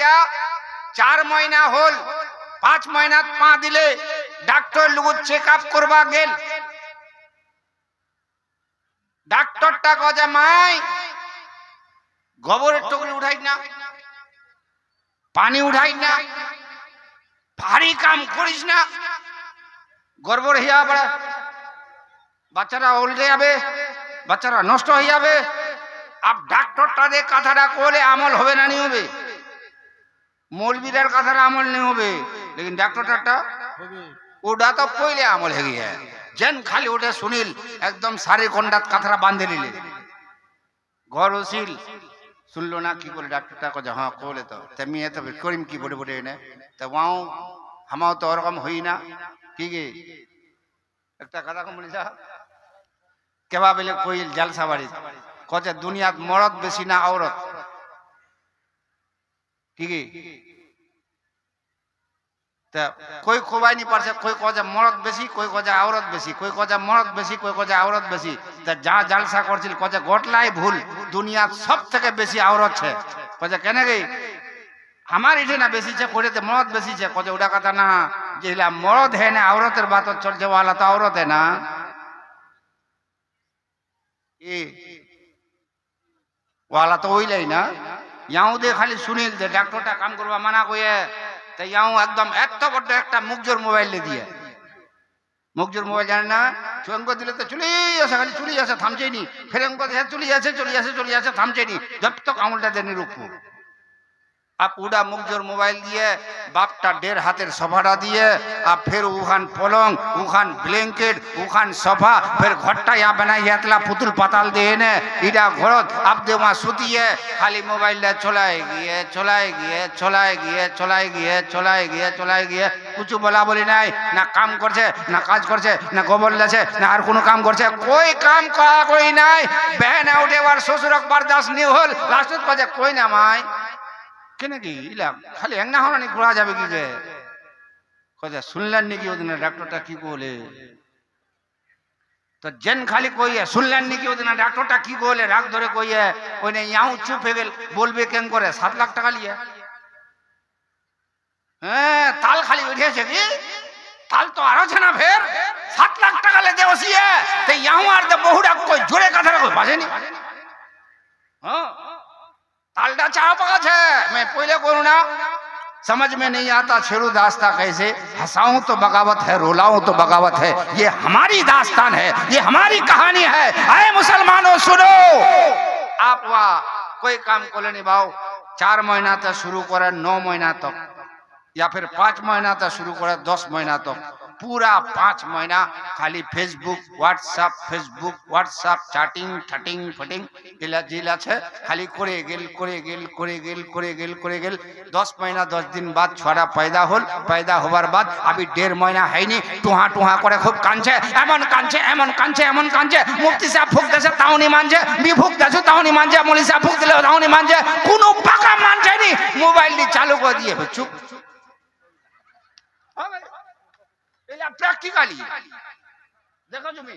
ইটা 4 মহিনা হল 5 মহিনাত পা দিলে ডাক্তার লোক চেক আপ করবা গেল ডাক্তারটা কজে মাই গোবরের টুকরি উঠাই না পানি উঠাই না ভারী কাম করিস না গড়বড় হইয়া পড়ে বাচ্চারা উল্টে যাবে বাচ্চারা নষ্ট হয়ে যাবে আপ ডাক্তারটা দিয়ে কথাটা কোলে আমল হবে না নি হবে মৌলবীদের কথাটা আমল नहीं হবে लेकिन ডাক্তারটা হবে ওটা তো পहिले আমল হয়ে গিয়া যেন খালি ওটা শুনিল একদম সারে কোন্ডাত কথাটা বাঁধে নিলে ঘর উছিল শুনলো না কি করে ডাক্তারটা কয়ে হ্যাঁ কোলে তো তেমনি এত করিম কি বড়ে বড়ে এনে তা ওয়াও হামাও তো ওরকম হই না কি গে একটা কথা কম বলি সাহেব কেবা বলে কইল জালসা বাড়ি কয়ে দুনিয়াত মরদ বেশি না औरत কি গে তা কই কোবাই নি পারছে কই কয়ে মরদ বেশি কই কয়ে औरत বেশি কই কয়ে মরদ বেশি কই কয়ে औरत বেশি তা যা জালসা করছিল কয়ে গটলাই ভুল দুনিয়াত সব থেকে বেশি औरत আছে কয়ে কেন গে আমার ইঠে না বেশি আছে কইতে মরদ বেশি আছে কয়ে ওটা কথা না যেলা মরদ है ना औरतेर बात चलছে वाला तो औरत है ना ए वाला तो ওইলাই না ইয়াও দে খালি শুনিল দে ডাক্তারটা কাম করবা মানা কইয়ে তা ইয়াও একদম এত বড় একটা মুখজোর মোবাইল লে দিয়ে মুখজোর মোবাইল জানে না চঙ্গ দিলে তো চলে আসে খালি চলে আসে থামছেই নি ফের অঙ্ক দিয়ে চলে আসে থামছেই নি জব তক আঙুলটা দেনি রুকু आप उड़ा मुखजोर मोबाइल दिए बापटा 1.5 हाथेर सोफाटा दिए आप फिर उखान पलंग उखान ब्लैंकेट उखान सोफा फिर घरटा यहाँ बनाई एतला पुतुल पाताल दिए ने इडा घरत आप दे वहाँ सुतिए खाली मोबाइल चलाए गए कुछ बोला बोली नहीं ना काम करछे ना काज करछे ना गोबर लेछे ना आर कोनो काम करछे कोई काम करा कोई नहीं बहन उठे बार ससुरक बर्दाश्त नहीं होल लास्टत कजे कोई ना माई কেন কি ইলা খালি এক না হরানি ঘোরা যাবে কি যে কজা শুনলেন নাকি ওদিন ডাক্তারটা কি বলে তো জেন খালি কইয়ে শুনলেন নাকি ওদিন ডাক্তারটা কি বলে রাগ ধরে কইয়ে ওইনে ইয়াও চুপ হয়ে গেল বলবে কেন করে 7 লাখ টাকা লিয়ে হ্যাঁ তাল খালি উঠেছে কি তাল তো আরো আছে না ফের 7 লাখ টাকা লে দেওসিয়ে তো ইয়াও আর দে বহুড়া কই জোরে কথা কই বাজেনি হ্যাঁ तालडा चाह पका है मैं पहले बोलूं ना समझ में नहीं आता शेरू दास्ता कैसे हंसाऊं तो बगावत है रोलाऊं तो बगावत है ये हमारी दास्तान है ये हमारी कहानी है आए मुसलमानों सुनो आप वहाँ कोई काम को ले निभाओ 4 महीना तक शुरू करे 9 महीना तक या फिर 5 महीना तक शुरू करे 10 महीना तक पूरा 5 महीना खाली फेसबुक व्हाट्सएप चैटिंग ठटिंग फटिंग इला जिला छे खाली करे गेल 10 महीना 10 दिन बाद छोड़ा पैदा होवार बाद अभी 1.5 महीना है नहीं टुहा करे खूब कांचे एमन कांचे मुफ्ती साहब फूक देছে তাও নি মানছে বি फूक দেছে তাও নি মানছে মৌলভী সাহেব फूक দিলে তাও নি মানছে কোনো পাকা মানছে নি মোবাইল দি চালু করে দিয়ে চুপ প্র্যাকটিক্যালি দেখো তুমি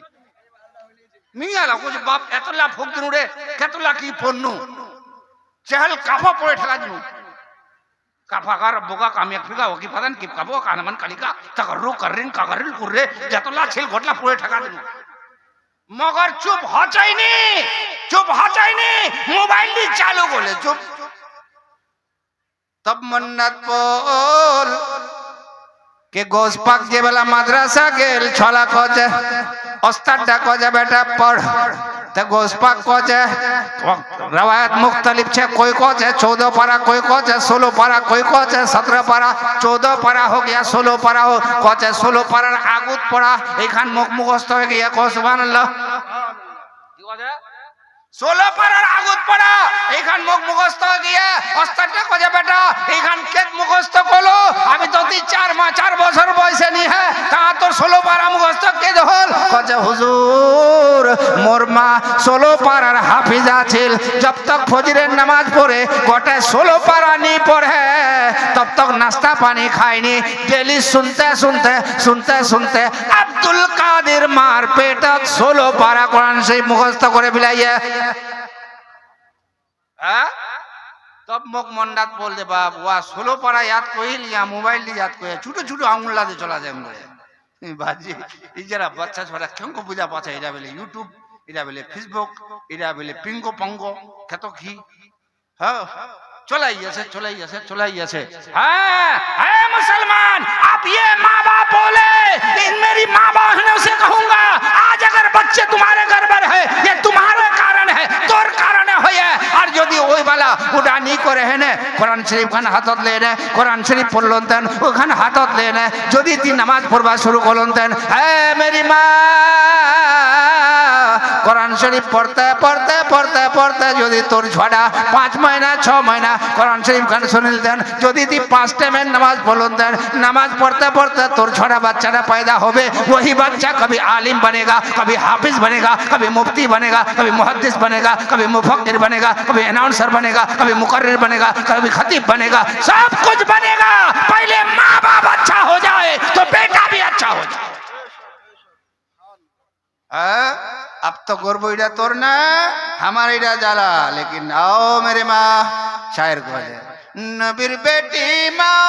মিয়ালা কোজ বাপ এতলা ফোক দিন উড়ে কেতলা কি পন্নু চেহল কাফা পড়ে ঠেলা দিনু কাফাকার বোকা কামিয়া ফিগা ওকি পাদান কি কাবো কানমান কালিকা তাকরু কররিন কাগরিল কুরে যতলা ছিল ঘটলা পড়ে ঠেকা দিনু মগর চুপ হচাইনি মোবাইল দি চালু করলে চুপ তব মন্নাত বল के गोस पाक जे वाला माद्रासा गेल छोला खोजे ओस्तादा खोजे बेटा पढ़ ते गोस पाक खोजे रवायत मुख्तलिफ छे कोई खोजे 14 पारा कोई खोजे 16 पारा कोई खोजे 17 पारा 14 पारा हो गया 16 पारा हो खोजे 16 पारार आगुत पड़ा एखान मुखस्त हो गया को सुबहानाल्लाह की खोजे 16 पारार आगुत पड़ा एखान मुखस्त हो गया ओस्तादा खोजे बेटा एखान केत मुखस्त करो আমি তো 4 বছর বয়সে নি है তা তো 16 পারা মুখস্থ কে হল কজে হুজুর মোর মা 16 পারার হাফিজা ছিল जब तक ফজরের নামাজ পড়ে গোটা 16 পারা নি পড়ে तब तक नाश्ता पानी खायनी डेली सुनते আব্দুল কাদের মার পেটত 16 পারা কোরআন শরীফ মুখস্থ করে বিলাইয়ে হ্যাঁ তো कब मुख मंडात बोल दे बाप वह 16 पढ़ा याद कोई लिया मोबाइल ली याद कोई छुटो छुटो आंगुल ला दे चला जाए मुझे बाजी इजरा बच्चा छोरा क्यों को बुझा पाछा इरा बेले यूट्यूब इरा बेले फेसबुक इरा बेले पिंगो पंगो कतो की हाँ चलाई ऐसे है मुसलमान आप ये माँ बाप बोले इन मेरी माँ बहनों से कहूंगा आज अगर बच्चे तुम्हारे घर पर है ये तुम्हारे कारण है तोर कारण है और यदि ওই বালা উডানি করে হেনে কোরআন শরীফ খান হাতত লেনে কোরআন শরীফ পড়লন তেন ওখান হাতত লেনে যদি তুই নামাজ পড়বা শুরু করলন তেন হে মেরি মা কোরআন শরীফ পড়তে পড়তে পড়তে পড়তে যদি তোর ছড়া 5 महीना 6 महीना কোরআন শরীফ খান শুনিল দেন যদি তুই 5 টাইমের নামাজ পড়লন দেন নামাজ পড়তে পড়তে তোর ছড়া বাচ্চাটা पैदा होवे वही बच्चा कभी आलिम बनेगा कभी हाफिज बनेगा कभी मुफ्ती बनेगा कभी मुहद्दिस बनेगा कभी मुफक्किर बनेगा कभी अनाउंसर बनेगा कभी मुकर्रिर बनेगा कभी खतीब बनेगा सब कुछ बनेगा पहले माँ बाप अच्छा हो जाए तो बेटा भी अच्छा हो जाए अब तो गर्व इड़ा तोर ना हमारा इड़ा जाला लेकिन आओ मेरे माँ शायर को नबीर बेटी माँ